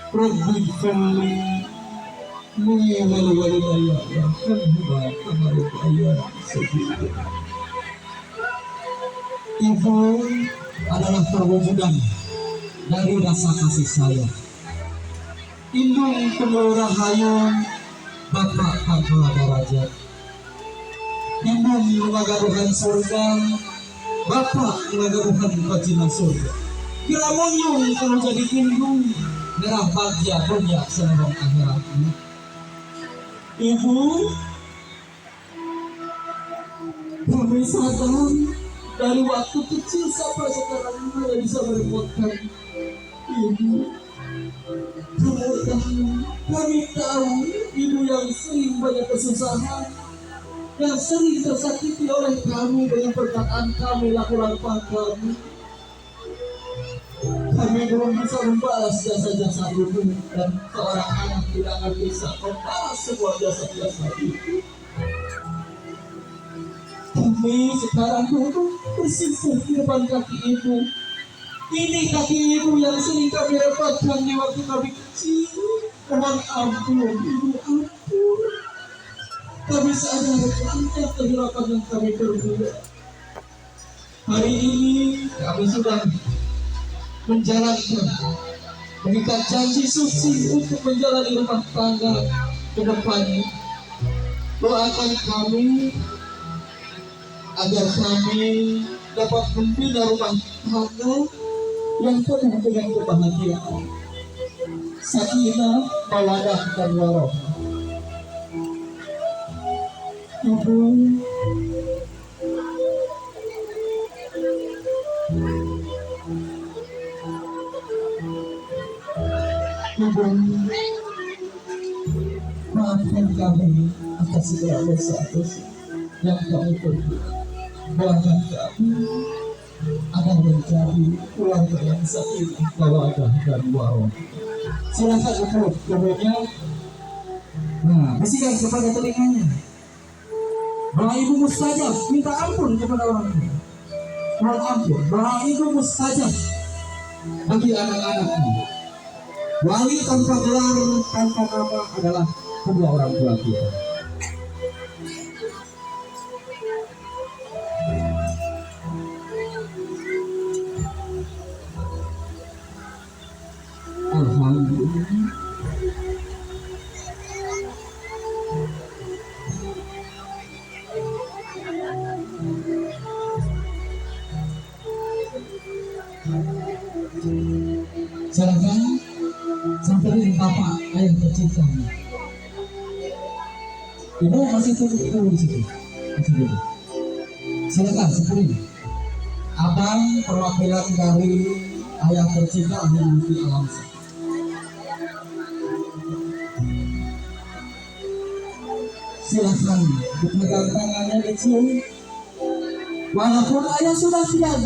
Rabbi firli li wal walidayya warhamhuma kama rabbayani shaghira. Ibu adalah perwujudan dari rasa kasih sayang. Indung penuh rahayu Bapak Pangkala Darajat. Indung mengagaduhan surga, Bapak mengagaduhan bajinan surga. Kira monyong kalau jadi indung merah bagja banyak senang akhirat. Ibu, kami sadar dari waktu kecil sampai sekarang mulai bisa merepotkan Ibu. Kami tahu Ibu yang sering banyak kesusahan, yang sering tersakiti oleh kami dengan perkataan kami, laku-lakuan kami. Kami belum bisa membalas jasa-jasa Ibu, dan seorang anak tidak akan bisa membalas semua jasa-jasa Ibu. Kami sekarang duduk bersimpuh di depan kaki Ibu. Ini kaki Ibu yang sering kami repotkan di waktu kami kecil. Mohon ampun Ibu, ampun. Kami sadar banyak kehilafan yang kami perbuat. Hari ini kami sudah menjalankan, mengikat janji suci untuk menjalani rumah tangga ke depannya. Doakan kami agar kami dapat membina rumah tangga yang penuh dengan kebahagiaan, sakinah, mawadah, dan warahmah. Ibu, maafkan kami atas segala dosa-dosa yang kami perbuat. Doakan kami agar menjadi keluarga yang sakinah, mawaddah, dan warahmah. Silakan untuk kemudian, bisikan kepada telinganya. Doa Ibu mustajab, minta ampun kepada orang tua. Mohon ampun, doa Ibu mustajab bagi anak-anaknya. Wali tanpa gelar, tanpa nama adalah kedua orang tua kita. Alhamdulillah. Silakan samperin Bapak ayah tercinta. Ibu masih tunggu Ibu di situ. Silakan samperin. Abang perwakilan dari ayah tercinta di alam sana. Silakan dipegang tangannya kecil. Walaupun ayah sudah tidak